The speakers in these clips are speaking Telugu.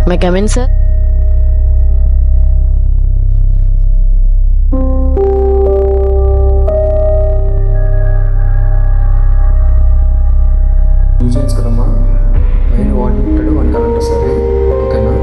May I come in, sir? Nuisance కదమ్మా, పైన వాడు ఉంటాడు, వన్ కరెంట్ సరే ఓకేనా?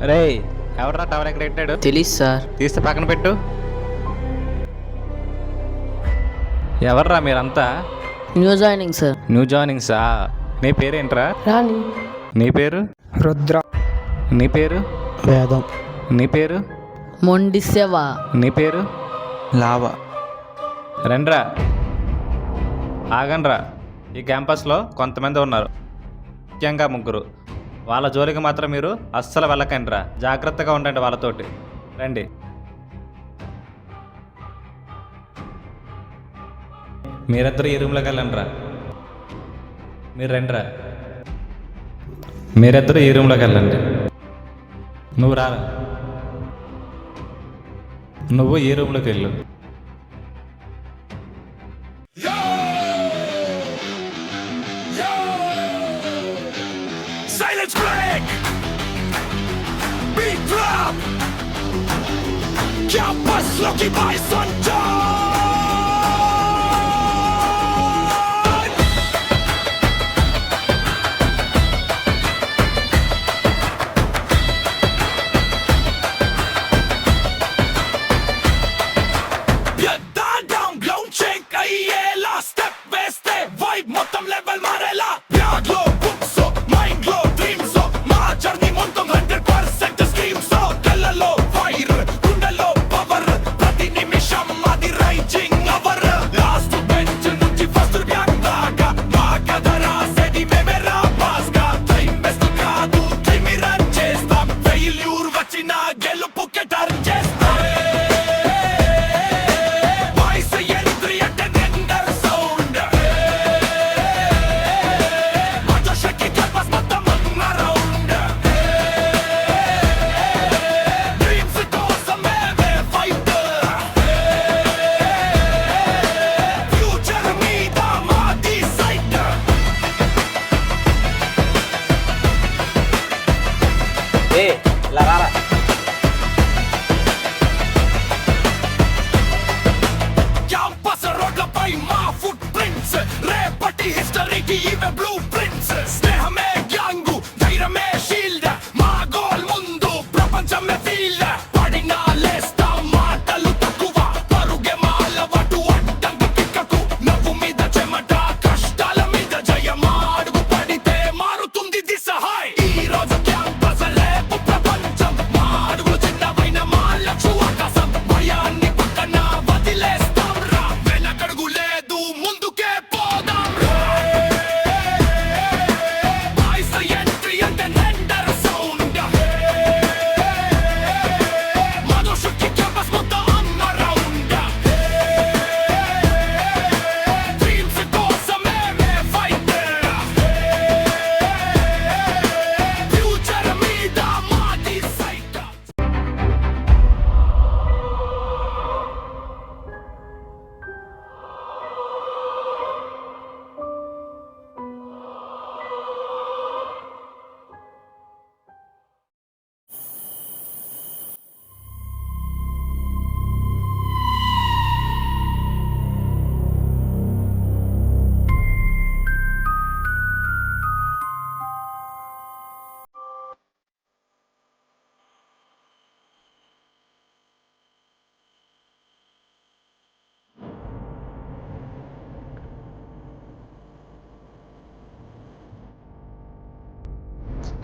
రే, ఎవర్రా టవర్ ఎక్కడ పెట్టాడు? తెలీదు సార్. తీస్తే పక్కన పెట్టు. ఎవర్రా మీరంతా? New joining sir. న్యూ జాయినింగ్సా? నీ పేరేంట్రా? రాణి. నీ పేరు? రుద్ర. నీ పేరు? వేదం. నీ పేరు? మొండి సేవ. నీ పేరు? లావా. రండ్రా, ఆగండ్రా. ఈ క్యాంపస్లో కొంతమంది ఉన్నారు, ముఖ్యంగా ముగ్గురు. వాళ్ళ జోలికి మాత్రం మీరు అస్సలు వెళ్ళకండిరా. జాగ్రత్తగా ఉండండి వాళ్ళతోటి. రండి. మీరిద్దరు ఈ రూమ్లోకి వెళ్ళండిరా. మీరు రండిరా. మీరిద్దరు ఈ రూమ్లోకి వెళ్ళండి. నువ్వు రా. నువ్వు ఈ రూమ్లోకి వెళ్ళు. Silence break! Beat drop! Campus looking by sundown! Down, ground check, aiyela, step veste, vibe మొత్తం level మారేలా. Blood low, books so, mind glow, dreams so, మా journey మొత్తం 100% schemes so, కళ్ళలో fire, గుండెలో power, ప్రతి నిమిషం అది right.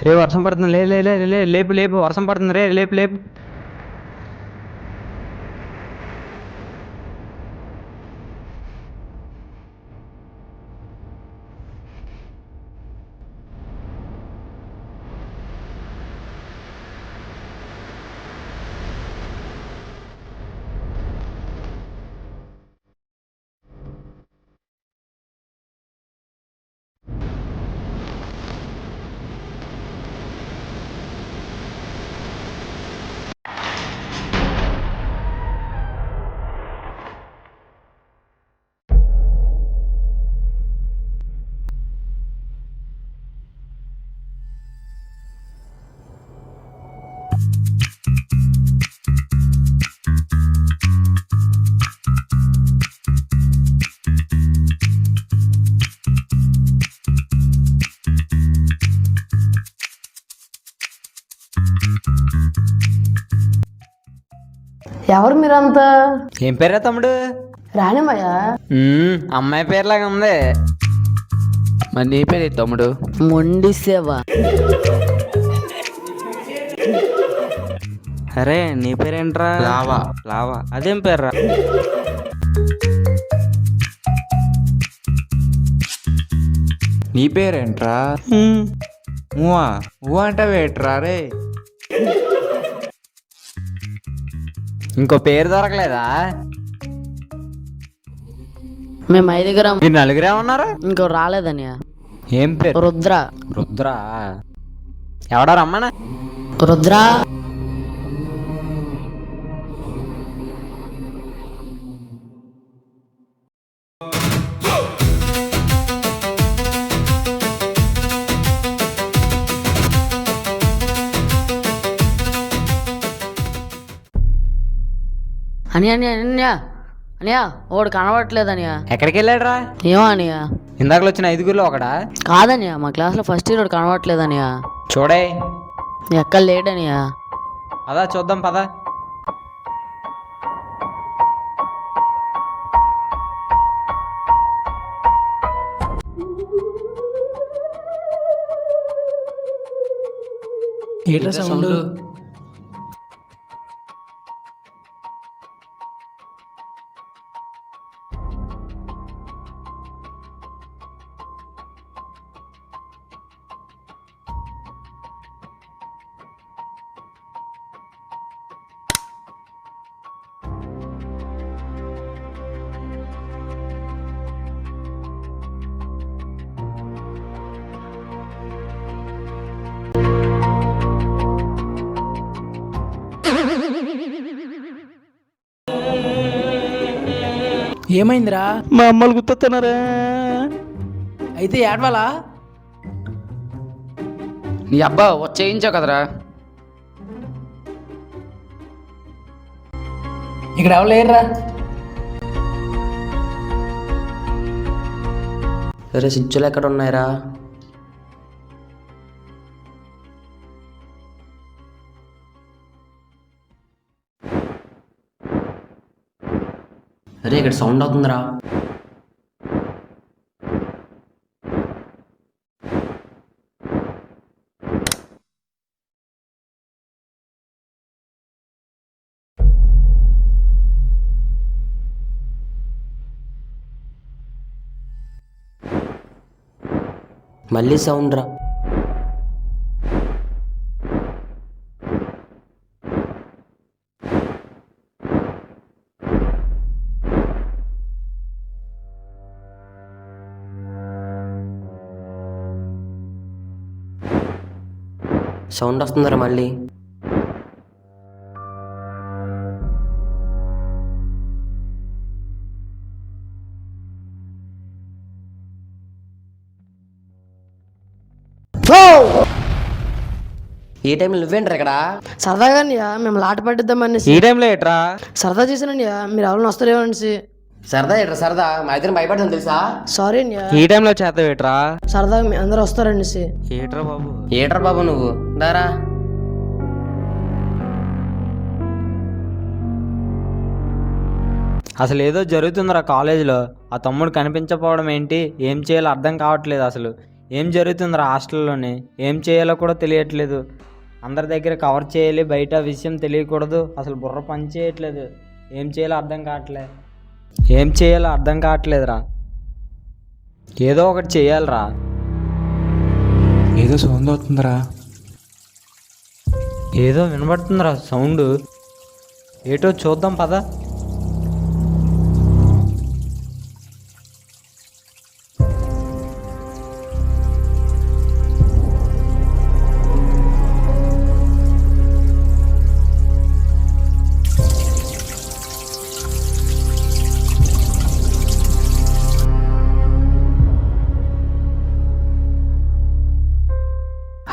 రే వర్షం పడుతుంది, లే లే లే లే లేపు లేపు, వర్షం పడుతుంది, రే లేపు లేపు. ఎవరు మీరంతా? ఏం పేరా తమ్ముడు? రానిమయ్యా. అమ్మాయి పేరులాగా ఉంది. మరి నీ పేరు తమ్ముడు? మొండి సేవ. అరే నీ పేరేంట్రా? లావా. లావా అదేం పేర్రా? నీ పేరేంట్రా? ఊవా ఊవా అంటే వేట్రా రే. ఇంకో పేరు దొరకలేదా? మేము ఐదుగురం, మీరు నలుగురే ఉన్నారు. ఇంకో రాలేదనియా. ఏం పేరు? రుద్ర. రుద్రా? ఎవడా రమ్మనా? రుద్ర. అనియా అనియా అనియా అనియా ఓడు కనబడట్లేదనియా. ఎక్కడికి వెళ్ళాడురా? ఏమో అనియా. ఇందాకలో వచ్చిన ఐదుగురిలో ఒకడా? కాదనియా, మా క్లాస్లో ఫస్ట్ ఇయర్ కనబడట్లేదనియా. చూడే ఎక్కడ లేడనియా. పదా చూద్దాం పదా. ఏంట్రా సౌండ్? ఏమైందిరా? మా అమ్మలు గుర్తొస్తున్నారా? అయితే ఏడవాలా? నీ అబ్బా వచ్చేయించావు కదరా. ఇక్కడ ఎవరు లేరురా? సరే స్విచ్లు ఎక్కడ ఉన్నాయిరా? అరే ఇక్కడ సౌండ్ అవుతుందిరా. మళ్ళీ సౌండ్ రా. సౌండ్ వస్తుందిరా మళ్ళీ. ఏ టైంలో నువ్వేంట్రా ఇక్కడ? సరదాగా మేము లాట పట్టిద్దామని ఈ టైంలో ఏట్రా? సరదా చేశానండి. మీరు ఎవరైనా వస్తారేమో అనేసి. సరదా ఏట్రా సరదా? మా ఇద్దరం భయపడతాను తెలుసా? సారీ అండి. ఈ టైంలో చేత ఏట్రా? సరదాగా మీ అందరూ వస్తారనేసి. ఏట్రా బాబు? ఏట్రా బాబు నువ్వు దారా. అసలు ఏదో జరుగుతుందిరా కాలేజీలో. ఆ తమ్ముడు కనిపించకపోవడం ఏంటి, ఏం చేయాలో అర్థం కావట్లేదు అసలు. ఏం జరుగుతుందిరా హాస్టల్లోని? ఏం చేయాలో కూడా తెలియట్లేదు. అందరి దగ్గర కవర్ చేయాలి, బయట విషయం తెలియకూడదు. అసలు బుర్ర పని చేయట్లేదు. ఏం చేయాలో అర్థం కావట్లేదురా. ఏదో ఒకటి చేయాలిరా. ఏదో సౌండ్ అవుతుందిరా. ఏదో వినబడుతుందిరా సౌండ్. ఏటో చూద్దాం పద.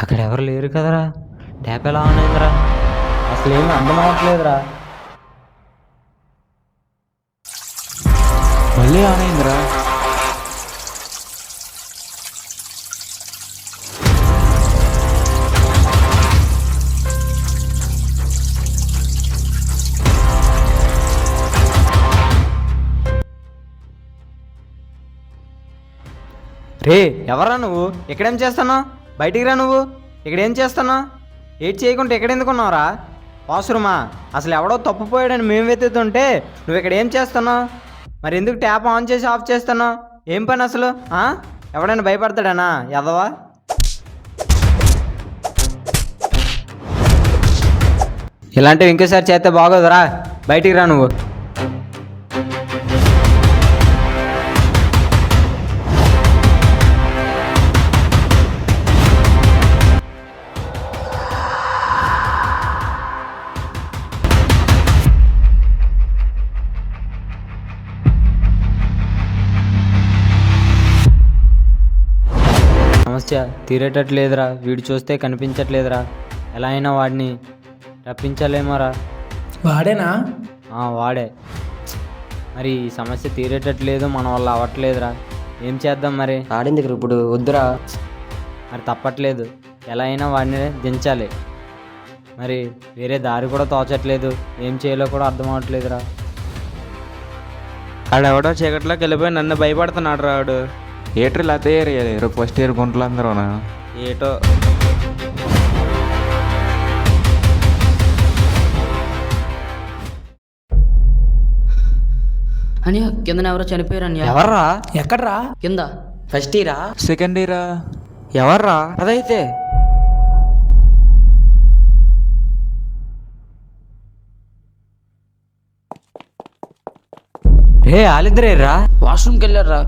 అక్కడ ఎవరు లేరు కదరా. ట్యాప్ ఎలా ఆన్ అయిందిరా? అసలు ఏమీ అర్థం అవ్వట్లేదురా. మళ్ళీ ఆన్ అయిందిరా. రే ఎవరా నువ్వు? ఇక్కడేం చేస్తున్నావు? బయటికి రా నువ్వు. ఇక్కడేం చేస్తున్నావు? ఏడ్ చేయకుంటే ఎక్కడ ఎందుకున్నావురా? వాష్రూమా? అసలు ఎవడో తప్పుపోయాడని మేము వెతుకుతుంటే నువ్వు ఇక్కడ ఏం చేస్తున్నావు? మరి ఎందుకు ట్యాప్ ఆన్ చేసి ఆఫ్ చేస్తున్నావు? ఏం పని అసలు? ఎవడైనా భయపడతాడానా ఎదవా? ఇలాంటివి ఇంకోసారి చేస్తే బాగోదురా. బయటికి రా నువ్వు. సమస్య తీరేటట్లేదురా. వీడు చూస్తే కనిపించట్లేదురా. ఎలా అయినా వాడిని రప్పించలేమోరా. వాడేనా? వాడే. మరి ఈ సమస్య తీరేటట్లేదు, మన వల్ల అవ్వట్లేదురా. ఏం చేద్దాం మరి? ఆడింది ఇప్పుడు వద్దురా. మరి తప్పట్లేదు. ఎలా అయినా వాడిని దించాలి. మరి వేరే దారి కూడా తోచట్లేదు. ఏం చేయాలో కూడా అర్థం అవ్వట్లేదురా. ఆడెవడో చీకట్లోకి వెళ్ళిపోయి నన్ను భయపడుతున్నాడు రాడు. ఏట్రీ ఇలా తయారయ్యారు ఫస్ట్ ఇయర్ గుంటలు అందరూనా? ఏటో అనియా కింద ఎవరో చనిపోయారు అనియా. ఎవర్రా? ఎక్కడ్రా? కింద ఫస్ట్ ఇయరా? సెకండ్ ఇయరా? ఎవర్రా? అదైతే రే వాళ్ళిద్దరేరా? వాష్రూమ్కి వెళ్ళారా?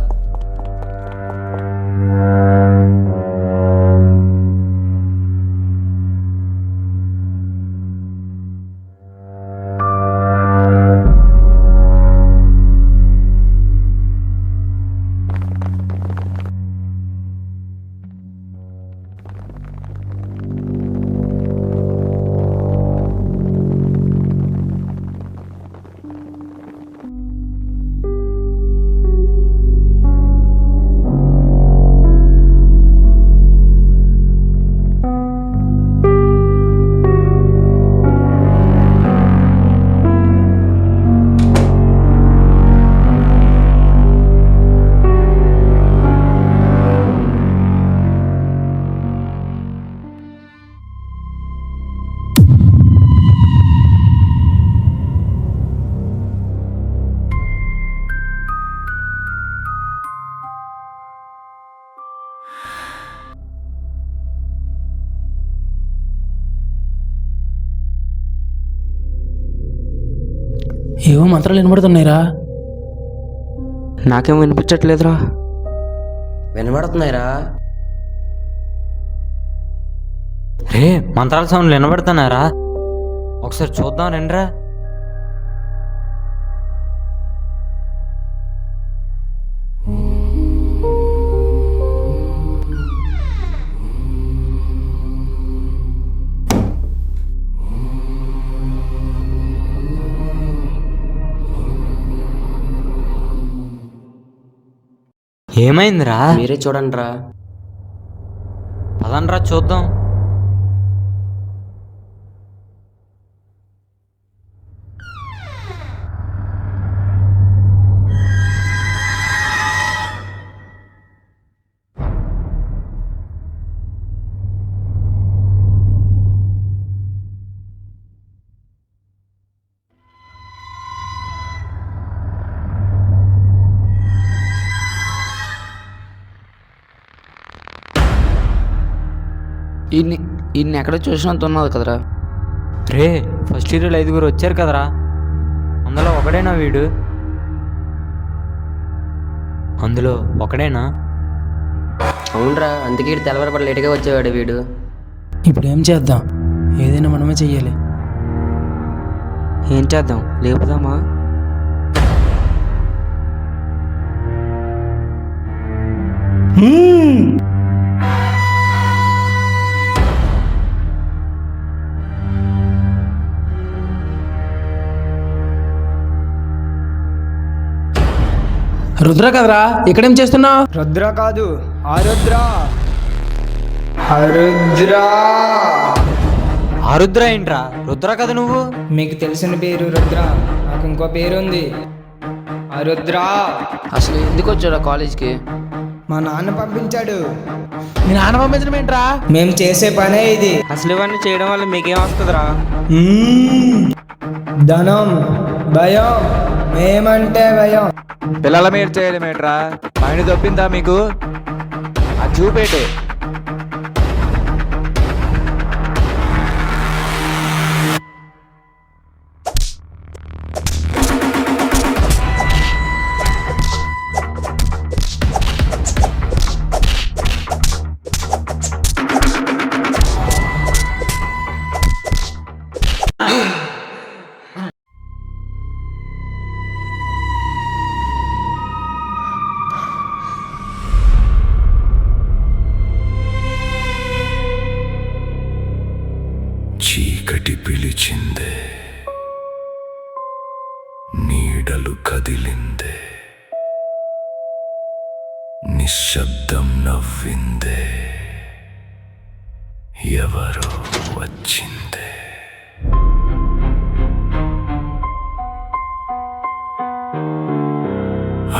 ఏవో మంత్రాలు వినబడుతున్నాయిరా. నాకేం వినిపించట్లేదురా. వినబడుతున్నాయిరా. రే మంత్రాల సౌండ్లు వినబడుతున్నారా? ఒకసారి చూద్దాం రండిరా. ఏమైందిరా? మీరే చూడండి రా. పదండ్రా చూద్దాం. ఈయన్ని ఎక్కడ చూసినంత ఉన్నది కదరా. రే ఫస్ట్ ఇయర్లో 5 వచ్చారు కదరా, అందులో ఒకడేనా వీడు? అందులో ఒకడేనా? అవునరా, అందుకే ఇటు తెల్లవారు లేటుగా వచ్చేవాడు వీడు. ఇప్పుడు ఏం చేద్దాం? ఏదైనా మనమే చెయ్యాలి. ఏం చేద్దాం, లేపుదామా? రుద్ర కదరా, ఇక్కడేం చేస్తున్నావు? రుద్ర కాదు, ఆరుద్ర. ఆరుద్ర ఏంట్రా? రుద్ర కదా నువ్వు? మీకు తెలిసిన పేరు రుద్ర, నాకు ఇంకో పేరు ఉంది ఆరుద్ర. అసలు ఎందుకు వచ్చాడు కాలేజ్కి? మా నాన్న పంపించాడు. మీ నాన్న పంపించడం ఏంట్రా? మేము చేసే పనే ఇది. అసలు ఇవన్నీ చేయడం వల్ల మీకేం వస్తుందిరా? ధనం, భయం, మేమంటే భయం. పిల్లల మీరు చేయలేమేట్రా? మైండ్ దొబ్బిందా మీకు? అది చూపేటు. చీకటి పిలిచిందే, నీడలు కదిలిందే, నిశ్శబ్దం నవ్విందే, ఎవరో వచ్చిందే.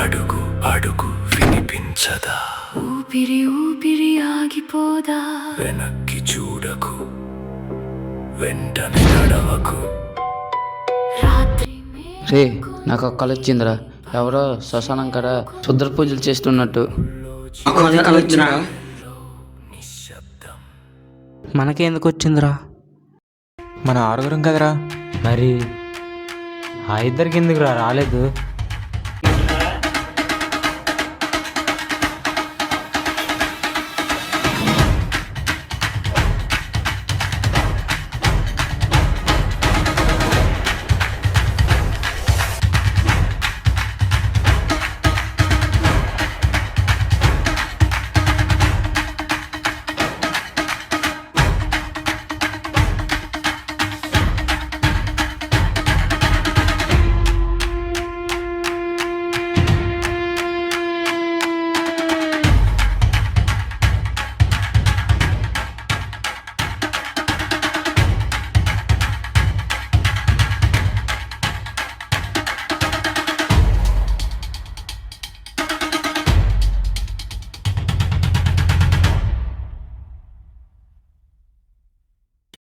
అడుగు అడుగు వినిపించదా? ఊపిరి ఊపిరి ఆగిపోదా? వెనక్కి చూడకు, వెంటనే నడవకు. రాత్రి రే, నాకు ఒక కళ వచ్చిందిరా. ఎవరో శ్మశానం కాడ శుద్ర పూజలు చేస్తున్నట్టు. మనకెందుకు వచ్చిందిరా? మన 6 కదరా. మరి ఆ ఇద్దరికి ఎందుకురా రాలేదు?